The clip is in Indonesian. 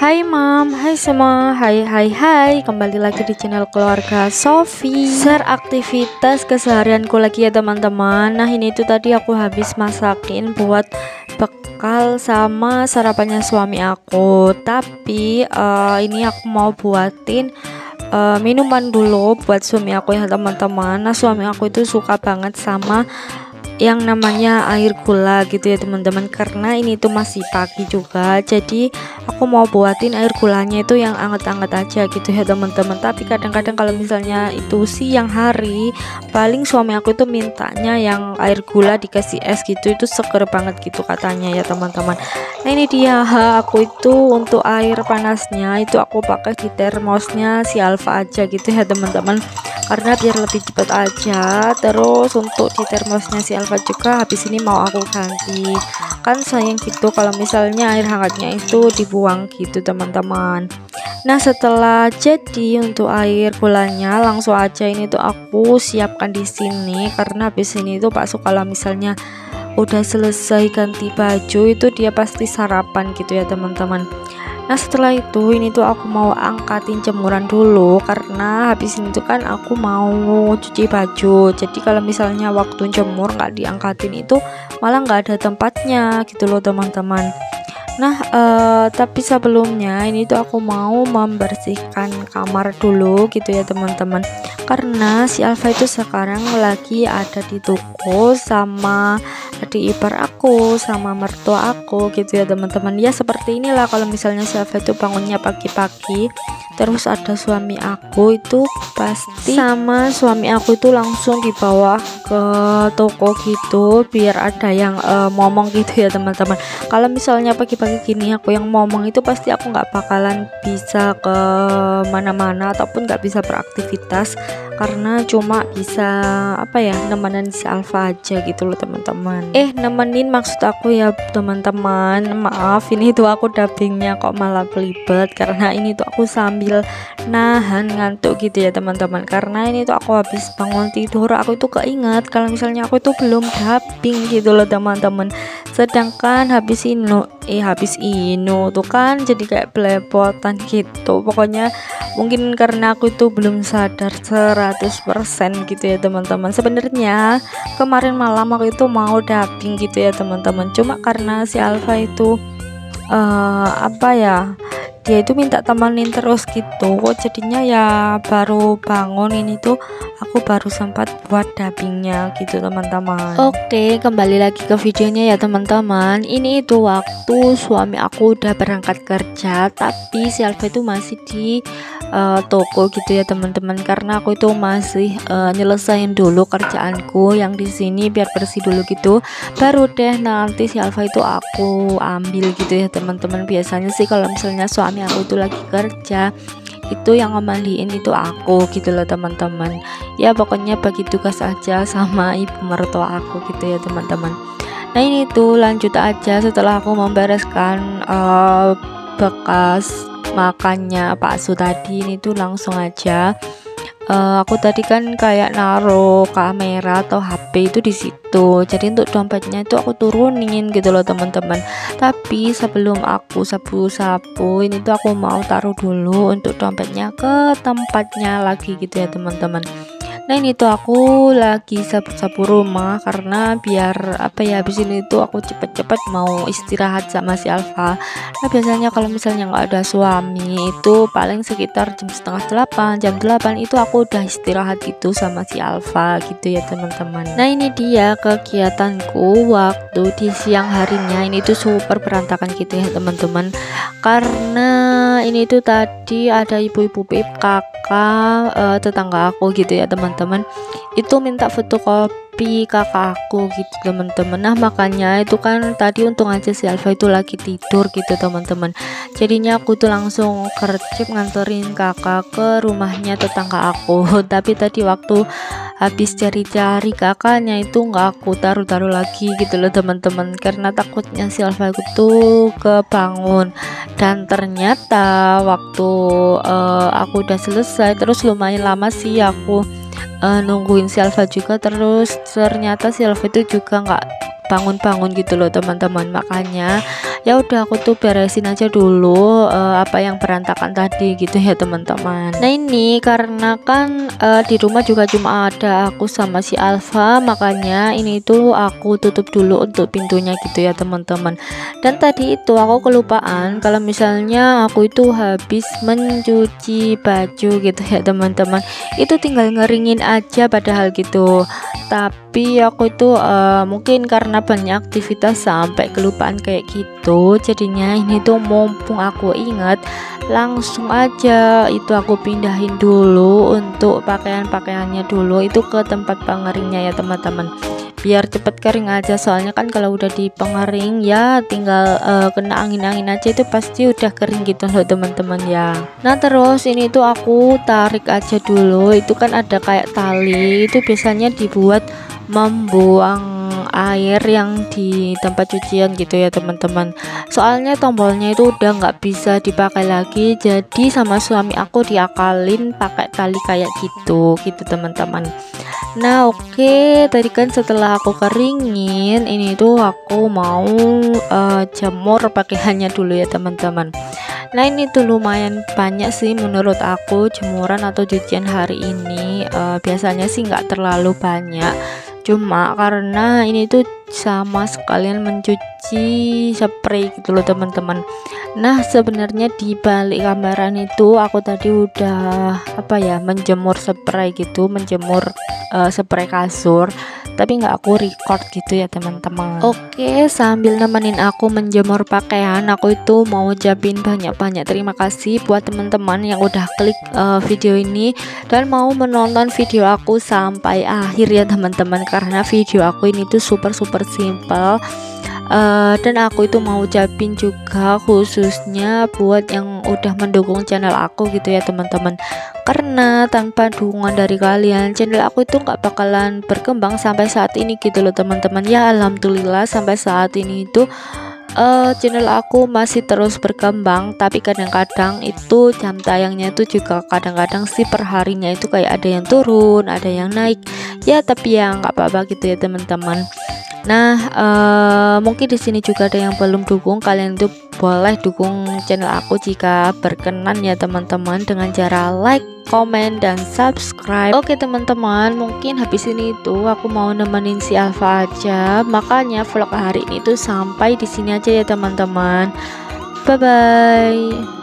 Hai Mam, hai semua, hai, kembali lagi di channel keluarga Sofi. Share aktivitas keseharianku lagi ya teman-teman. Nah ini tuh tadi aku habis masakin buat bekal sama sarapannya suami aku. Tapi ini aku mau buatin minuman dulu buat suami aku ya teman-teman. Nah suami aku itu suka banget sama yang namanya air gula gitu ya teman-teman, karena ini tuh masih pagi juga, jadi aku mau buatin air gulanya itu yang anget-anget aja gitu ya teman-teman. Tapi kadang-kadang kalau misalnya itu siang hari, paling suami aku itu mintanya yang air gula dikasih es gitu, itu seger banget gitu katanya ya teman-teman. Nah ini dia, aku itu untuk air panasnya itu aku pakai di termosnya si Alfa aja gitu ya teman-teman, karena biar lebih cepat aja. Terus untuk di termosnya si Alfa juga habis ini mau aku ganti, kan sayang gitu kalau misalnya air hangatnya itu dibuang gitu teman-teman. Nah setelah jadi untuk air gulanya, langsung aja ini tuh aku siapkan di sini, karena habis ini tuh Pak Su kalau misalnya udah selesai ganti baju itu dia pasti sarapan gitu ya teman-teman. Nah setelah itu ini tuh aku mau angkatin jemuran dulu, karena habis ini tuh kan aku mau cuci baju, jadi kalau misalnya waktu jemur nggak diangkatin itu malah nggak ada tempatnya gitu loh teman-teman. Nah tapi sebelumnya ini tuh aku mau membersihkan kamar dulu gitu ya teman-teman, karena si Alfa itu sekarang lagi ada di toko sama adik ipar aku sama mertua aku gitu ya teman-teman. Ya seperti inilah kalau misalnya si Alfa itu bangunnya pagi-pagi, terus ada suami aku itu pasti sama suami aku itu langsung dibawa ke toko gitu biar ada yang ngomong gitu ya teman-teman. Kalau misalnya pagi-pagi gini aku yang ngomong itu pasti aku nggak bakalan bisa ke mana-mana ataupun nggak bisa beraktivitas, karena cuma bisa apa ya, nemenin si Alfa aja gitu loh teman-teman. Nemenin maksud aku ya teman-teman, maaf ini tuh aku dubbingnya kok malah belibet, karena ini tuh aku sambil nahan ngantuk gitu ya teman-teman, karena ini tuh aku habis bangun tidur aku itu keinget kalau misalnya aku itu belum dubbing gitu loh teman-teman. Sedangkan habis inu tuh kan jadi kayak belepotan gitu. Pokoknya mungkin karena aku itu belum sadar 100% gitu ya teman-teman. Sebenarnya kemarin malam aku itu mau dubbing gitu ya teman-teman, cuma karena si Alfa itu apa ya, dia itu minta temenin terus gitu, jadinya ya baru bangun ini tuh aku baru sempat buat dubbingnya gitu teman-teman. Oke, kembali lagi ke videonya ya teman-teman. Ini itu waktu suami aku udah berangkat kerja, tapi si Alfa itu masih di toko gitu ya teman-teman, karena aku itu masih nyelesain dulu kerjaanku yang di sini biar bersih dulu gitu, baru deh nanti si Alfa itu aku ambil gitu ya teman-teman. Biasanya sih kalau misalnya suami aku itu lagi kerja itu yang ngemandiin itu aku gitu loh teman-teman. Ya pokoknya bagi tugas aja sama ibu mertua aku gitu ya teman-teman. Nah ini tuh lanjut aja setelah aku membereskan bekas makannya Pak Su tadi, ini tuh langsung aja aku tadi kan kayak naruh kamera atau HP itu di situ, jadi untuk dompetnya itu aku turunin gitu loh teman-teman. Tapi sebelum aku sapu-sapu ini tuh aku mau taruh dulu untuk dompetnya ke tempatnya lagi gitu ya teman-teman. Nah ini tuh aku lagi sapu-sapu rumah, karena biar apa ya, habis ini tuh aku cepet-cepet mau istirahat sama si Alfa. Nah biasanya kalau misalnya nggak ada suami itu paling sekitar jam setengah 8, jam 8 itu aku udah istirahat gitu sama si Alfa gitu ya teman-teman. Nah ini dia kegiatanku waktu di siang harinya, ini tuh super berantakan gitu ya teman-teman, karena ini tuh tadi ada ibu-ibu kakak tetangga aku gitu ya teman-teman, itu minta fotokopi kakak aku gitu teman-teman. Nah makanya itu kan tadi untung aja si Alfa itu lagi tidur gitu teman-teman, jadinya aku tuh langsung kerjip nganterin kakak ke rumahnya tetangga aku. Tapi tadi waktu habis cari-cari kakaknya itu nggak aku taruh-taruh lagi gitu loh teman-teman, karena takutnya si Alfa itu kebangun. Dan ternyata waktu aku udah selesai, terus lumayan lama sih aku nungguin si Alfa juga, terus ternyata si Alfa itu juga nggak bangun-bangun gitu loh teman-teman. Makanya ya udah aku tuh beresin aja dulu apa yang berantakan tadi gitu ya teman-teman. Nah ini karena kan di rumah juga cuma ada aku sama si Alfa, makanya ini tuh aku tutup dulu untuk pintunya gitu ya teman-teman. Dan tadi itu aku kelupaan kalau misalnya aku itu habis mencuci baju gitu ya teman-teman, itu tinggal ngeringin aja padahal gitu. Tapi aku itu mungkin karena banyak aktivitas sampai kelupaan kayak gitu, jadinya ini tuh mumpung aku ingat langsung aja itu aku pindahin dulu untuk pakaian-pakaiannya dulu itu ke tempat pengeringnya ya teman-teman, biar cepet kering aja. Soalnya kan kalau udah di pengering ya tinggal kena angin-angin aja itu pasti udah kering gitu loh teman-teman ya. Nah terus ini tuh aku tarik aja dulu, itu kan ada kayak tali, itu biasanya dibuat membuang air yang di tempat cucian gitu ya teman-teman. Soalnya tombolnya itu udah nggak bisa dipakai lagi, jadi sama suami aku diakalin pakai tali kayak gitu teman-teman. Nah oke, tadi kan setelah aku keringin ini tuh aku mau jemur pakaiannya dulu ya teman-teman. Nah ini tuh lumayan banyak sih menurut aku jemuran atau cucian hari ini. Biasanya sih nggak terlalu banyak, cuma karena ini tuh sama sekalian mencuci spray gitu loh teman-teman. Nah sebenarnya di balik gambaran itu aku tadi udah menjemur spray gitu, menjemur spray kasur, tapi nggak aku record gitu ya teman-teman. Oke, sambil nemenin aku menjemur pakaian, aku itu mau ucapin banyak-banyak terima kasih buat teman-teman yang udah klik video ini dan mau menonton video aku sampai akhir ya teman-teman, karena video aku ini tuh super simple. Dan aku itu mau ucapin juga khususnya buat yang udah mendukung channel aku gitu ya teman-teman, karena tanpa dukungan dari kalian channel aku itu nggak bakalan berkembang sampai saat ini gitu loh teman-teman. Ya alhamdulillah sampai saat ini itu channel aku masih terus berkembang, tapi kadang-kadang itu jam tayangnya itu juga kadang-kadang sih perharinya itu kayak ada yang turun ada yang naik ya, tapi ya nggak apa-apa gitu ya teman-teman. Nah mungkin di sini juga ada yang belum dukung, kalian tuh boleh dukung channel aku jika berkenan ya teman-teman, dengan cara like, komen, dan subscribe. Oke teman-teman, mungkin habis ini tuh aku mau nemenin si Alfa aja, makanya vlog hari ini tuh sampai di sini aja ya teman-teman. Bye bye.